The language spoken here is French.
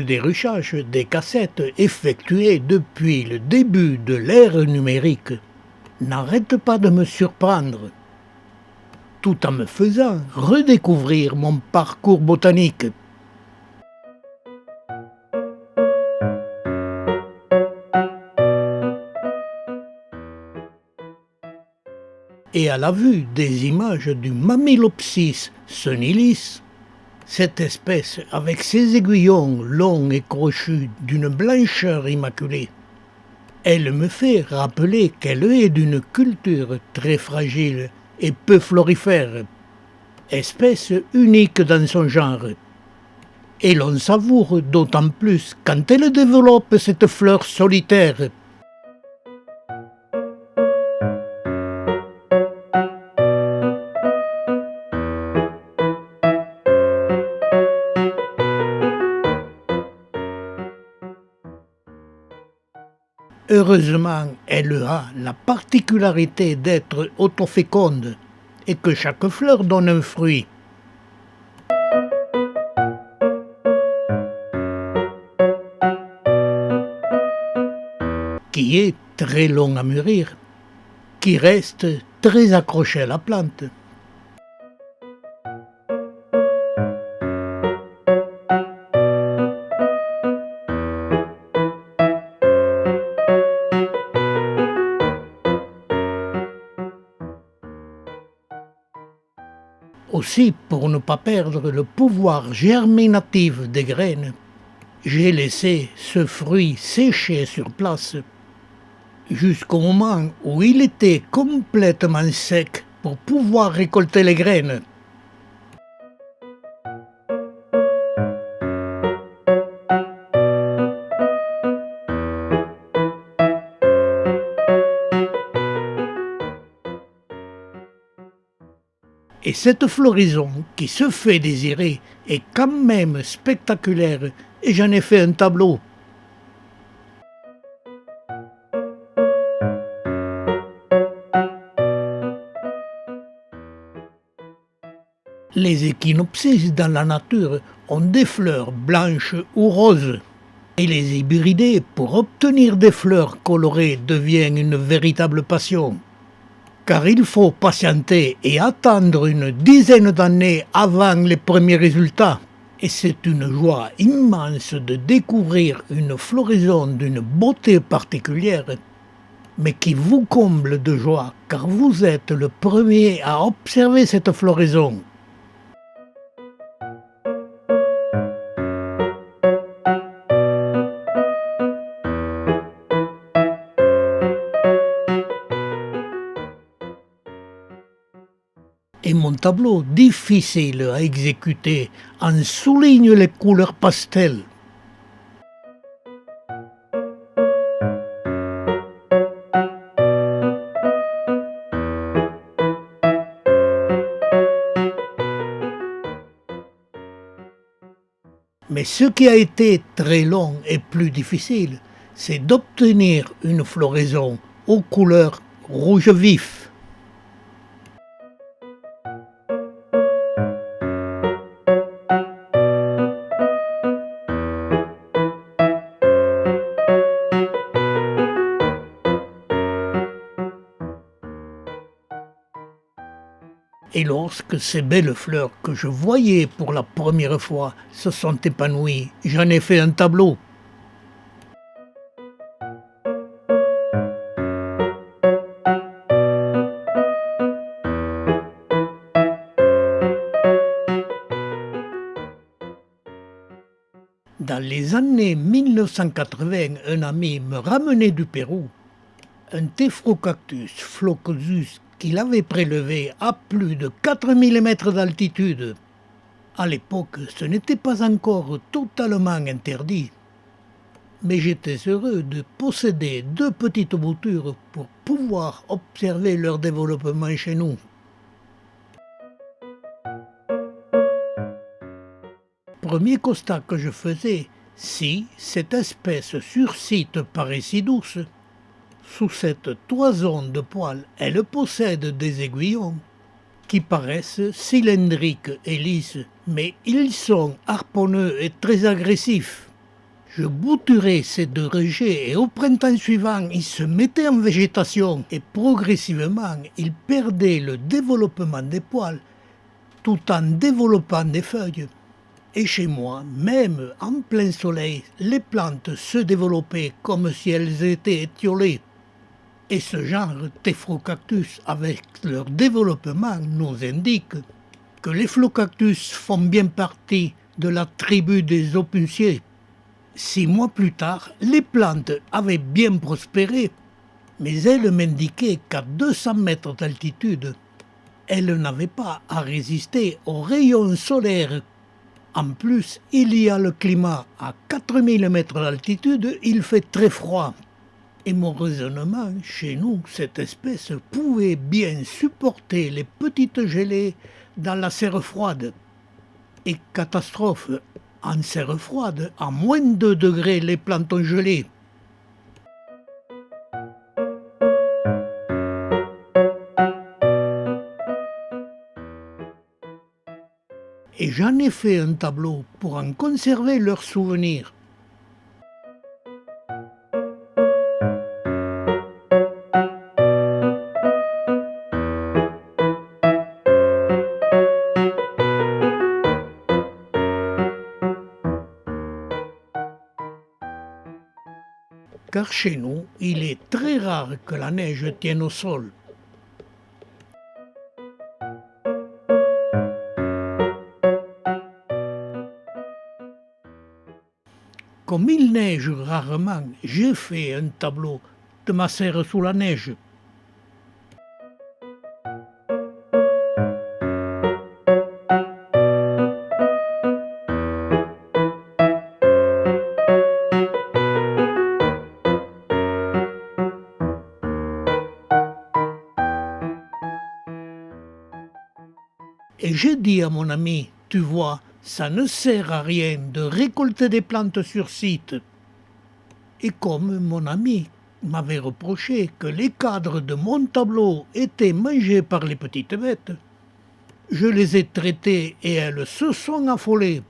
déruchage des cassettes effectué depuis le début de l'ère numérique n'arrête pas de me surprendre, tout en me faisant redécouvrir mon parcours botanique. Et à la vue des images du Mamilopsis senilis, cette espèce avec ses aiguillons longs et crochus d'une blancheur immaculée, elle me fait rappeler qu'elle est d'une culture très fragile et peu florifère, espèce unique dans son genre. Et l'on savoure d'autant plus quand elle développe cette fleur solitaire. Heureusement, elle a la particularité d'être autoféconde et que chaque fleur donne un fruit. Qui est très long à mûrir, qui reste très accroché à la plante. Aussi, pour ne pas perdre le pouvoir germinatif des graines, j'ai laissé ce fruit sécher sur place jusqu'au moment où il était complètement sec pour pouvoir récolter les graines. Et cette floraison qui se fait désirer est quand même spectaculaire et j'en ai fait un tableau. Les échinopsis dans la nature ont des fleurs blanches ou roses. Et les hybrider pour obtenir des fleurs colorées devient une véritable passion. Car il faut patienter et attendre une dizaine d'années avant les premiers résultats. Et c'est une joie immense de découvrir une floraison d'une beauté particulière, mais qui vous comble de joie car vous êtes le premier à observer cette floraison. Et mon tableau, difficile à exécuter, en souligne les couleurs pastel. Mais ce qui a été très long et plus difficile, c'est d'obtenir une floraison aux couleurs rouge vif. Et lorsque ces belles fleurs que je voyais pour la première fois se sont épanouies, j'en ai fait un tableau. Dans les années 1980, un ami me ramenait du Pérou un Tephrocactus flocosus qu'il avait prélevé à plus de 4000 mètres d'altitude. À l'époque, ce n'était pas encore totalement interdit, mais j'étais heureux de posséder 2 petites boutures pour pouvoir observer leur développement chez nous. Premier constat que je faisais, si cette espèce sur site paraît si douce, sous cette toison de poils, elle possède des aiguillons qui paraissent cylindriques et lisses, mais ils sont harponneux et très agressifs. Je bouturais ces 2 rejets et au printemps suivant, ils se mettaient en végétation et progressivement, ils perdaient le développement des poils tout en développant des feuilles. Et chez moi, même en plein soleil, les plantes se développaient comme si elles étaient étiolées. Et ce genre d'éphrocactus, avec leur développement, nous indique que les phlocactus font bien partie de la tribu des opuntiers. 6 mois plus tard, les plantes avaient bien prospéré, mais elles m'indiquaient qu'à 200 mètres d'altitude, elles n'avaient pas à résister aux rayons solaires. En plus, il y a le climat. À 4000 mètres d'altitude, il fait très froid. Et mon raisonnement, chez nous, cette espèce pouvait bien supporter les petites gelées dans la serre froide. Et catastrophe, en serre froide, à moins de 2 degrés, les plantes ont gelé. Et j'en ai fait un tableau pour en conserver leurs souvenirs. Car chez nous, il est très rare que la neige tienne au sol. Comme il neige rarement, j'ai fait un tableau de ma serre sous la neige. Et j'ai dit à mon ami, tu vois, ça ne sert à rien de récolter des plantes sur site. Et comme mon ami m'avait reproché que les cadres de mon tableau étaient mangés par les petites bêtes, je les ai traitées et elles se sont affolées.